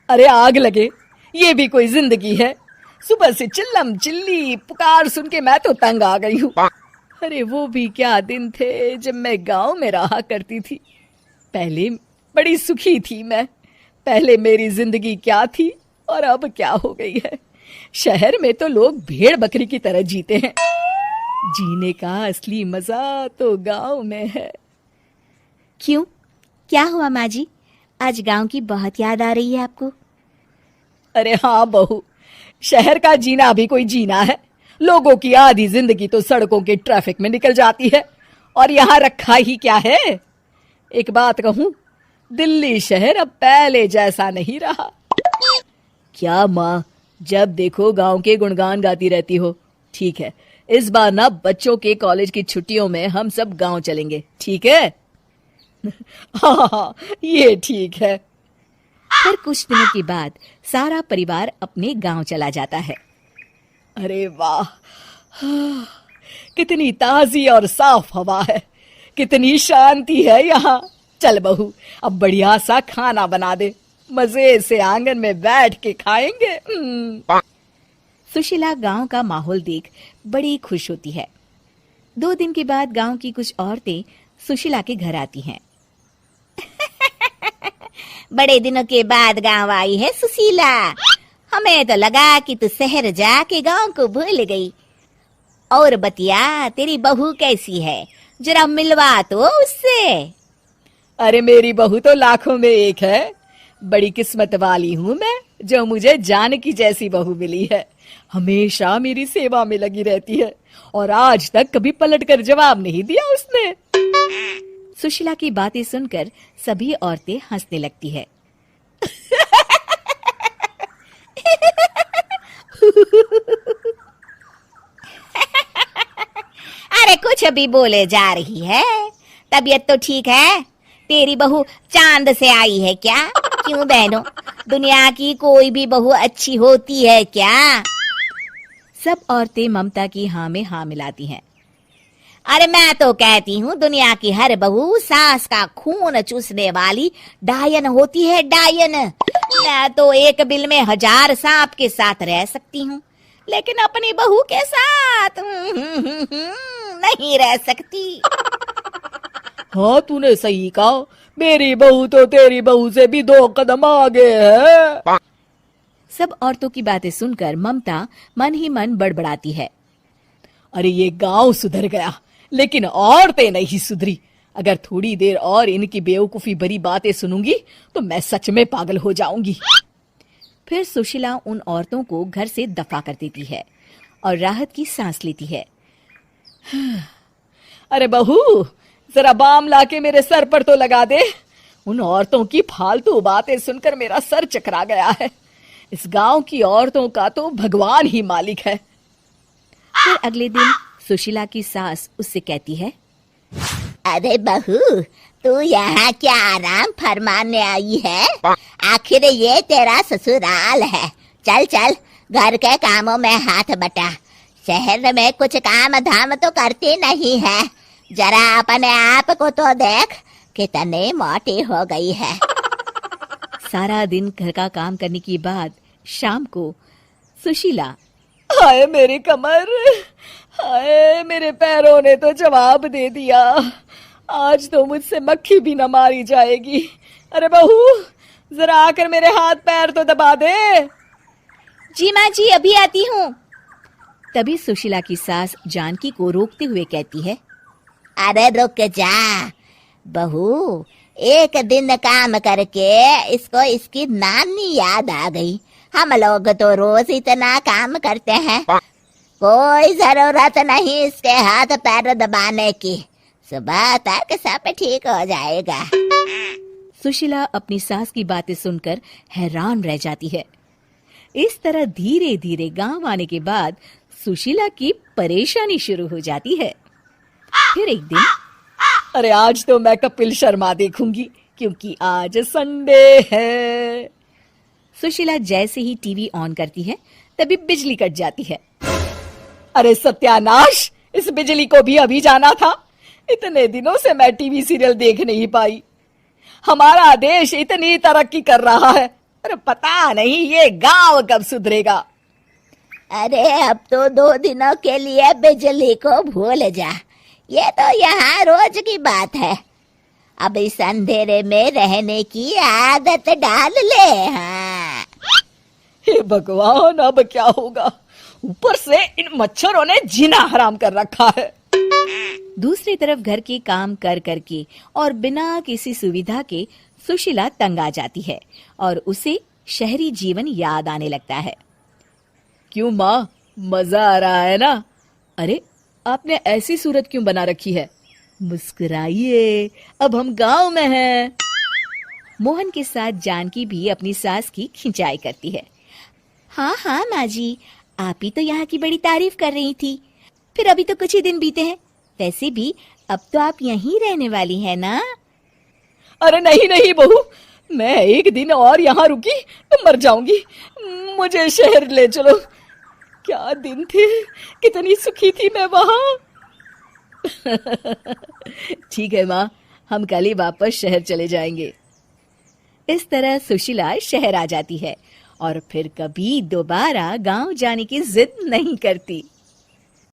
अरे आग लगे, ये भी कोई जिंदगी है। सुबह से चिल्लम चिल्ली पुकार सुन के मैं तो तंग आ गई हूँ। अरे वो भी क्या दिन थे जब मैं गांव में रहा करती थी। पहले बड़ी सुखी थी मैं। पहले मेरी जिंदगी क्या थी और अब क्या हो गई है। शहर में तो लोग भेड़ बकरी की तरह जीते हैं। जीने का असली मजा तो गांव में है। क्यों, क्या हुआ माँ जी? आज गांव की बहुत याद आ रही है आपको? अरे हाँ बहू, शहर का जीना भी कोई जीना है। लोगों की आधी जिंदगी तो सड़कों के ट्रैफिक में निकल जाती है और यहाँ रखा ही क्या है। एक बात कहूँ, दिल्ली शहर अब पहले जैसा नहीं रहा। क्या माँ, जब देखो गांव के गुणगान गाती रहती हो। ठीक है, इस बार ना बच्चों के कॉलेज की छुट्टियों में हम सब गांव चलेंगे, ठीक है? हाँ, ये ठीक है। फिर कुछ दिनों के बाद सारा परिवार अपने गांव चला जाता है। अरे वाह, कितनी ताजी और साफ हवा है, कितनी शांति है यहाँ। चल बहू, अब बढ़िया सा खाना बना दे, मजे से आंगन में बैठ के खाएंगे। सुशीला गांव का माहौल देख बड़ी खुश होती है। 2 दिन के बाद गांव की कुछ औरतें सुशीला के घर आती हैं। बड़े दिनों के बाद गांव आई है सुशीला। हमें तो लगा कि तू शहर जाके गांव को भूल गई। और बतिया, तेरी बहू कैसी है? जरा मिलवा तो उससे। अरे मेरी बहू तो लाखों में एक है। बड़ी किस्मत वाली हूँ मैं जो मुझे जानकी जैसी बहू मिली है। हमेशा मेरी सेवा में लगी रहती है और आज तक कभी पलटकर जवाब नहीं दिया उसने। सुशीला की बातें सुनकर सभी औरतें हंसने लगती है। अरे कुछ भी बोले जा रही है। तबीयत तो ठीक है? तेरी बहू चांद से आई है क्या? क्यों बहनों, दुनिया की कोई भी बहू अच्छी होती है क्या? सब औरतें ममता की हाँ में हाँ मिलाती हैं। अरे मैं तो कहती हूँ दुनिया की हर बहू सास का खून चूसने वाली डायन होती है, डायन। मैं तो एक बिल में 1000 सांप के साथ रह सकती हूँ, लेकिन अपनी बहू के साथ नहीं रह सकती। हाँ, तूने सही कहा। मेरी बहू तो तेरी बहू से भी 2 कदम आगे है। सब औरतों की बातें सुनकर ममता मन ही मन बड़बड़ाती है। अरे ये गांव सुधर गया, लेकिन औरतें नहीं सुधरी। अगर थोड़ी देर और इनकी बेवकूफी भरी बातें सुनूंगी तो मैं सच में पागल हो जाऊंगी। फिर सुशीला उन औरतों को घर से दफा कर देती है और राहत की सांस लेती है। अरे बहू, जरा बाम लाके मेरे सर पर तो लगा दे। उन औरतों की फालतू बातें सुनकर मेरा सर चकरा गया है। इस गांव की औरतों का तो भगवान ही मालिक है। फिर अगले दिन सुशीला की सास उससे कहती है, अरे बहू, तू यहाँ क्या आराम फरमाने आई है? आखिर ये तेरा ससुराल है। चल चल, घर के कामों में हाथ बटा। शहर में कुछ काम धाम तो करती नहीं है। जरा अपने आप को तो देख, कितनी मोटी हो गई है। सारा दिन घर का काम करने के बाद शाम को सुशीला, हाय मेरी कमर, हाय मेरे पैरों ने तो जवाब दे दिया। आज तो मुझसे मक्खी भी न मारी जाएगी। अरे बहू, जरा आकर मेरे हाथ पैर तो दबा दे। जी माँ जी, अभी आती हूँ। तभी सुशीला की सास जानकी को रोकते हुए कहती है, अरे रुक जा बहू, एक दिन काम करके इसको इसकी नानी याद आ गई। हम लोग तो रोज इतना काम करते हैं, कोई जरूरत नहीं इसके हाथ पैर दबाने की। सुबह तक सब ठीक हो जाएगा। सुशीला अपनी सास की बातें सुनकर हैरान रह जाती है। इस तरह धीरे धीरे गांव आने के बाद सुशीला की परेशानी शुरू हो जाती है। फिर एक दिन, अरे आज तो मैं कपिल शर्मा देखूंगी क्योंकि आज संडे है। सुशीला जैसे ही टीवी ऑन करती है तभी बिजली कट जाती है। अरे सत्यानाश, इस बिजली को भी अभी जाना था। इतने दिनों से मैं टीवी सीरियल देख नहीं पाई। हमारा देश इतनी तरक्की कर रहा है, अरे पता नहीं ये गांव कब सुधरेगा। अरे अब तो 2 दिनों के लिए बिजली को भूल जा, ये तो यहाँ रोज की बात है। अब इस अंधेरे में रहने की आदत डाल ले। हाँ हे भगवान, अब क्या होगा? ऊपर से इन मच्छरों ने जीना हराम कर रखा है। दूसरी तरफ घर के काम कर करके और बिना किसी सुविधा के सुशीला तंग आ जाती है और उसे शहरी जीवन याद आने लगता है। क्यों माँ, मजा आ रहा है ना? अरे आपने ऐसी सूरत क्यों बना रखी है? मुस्कुराइए, अब हम गांव में हैं। मोहन के साथ जानकी भी अपनी सास की खिंचाई करती है। हाँ हाँ माँ जी, आप ही तो यहाँ की बड़ी तारीफ कर रही थी। फिर अभी तो कुछ ही दिन बीते हैं, वैसे भी अब तो आप यहीं रहने वाली है ना? अरे नहीं नहीं बहू, मैं एक दिन और यहाँ रुकी तो मर जाऊंगी। मुझे शहर ले चलो। क्या दिन थे, कितनी सुखी थी मैं वहां। ठीक है माँ, हम कल ही वापस शहर चले जाएंगे। इस तरह सुशीला शहर आ जाती है और फिर कभी दोबारा गांव जाने की जिद नहीं करती।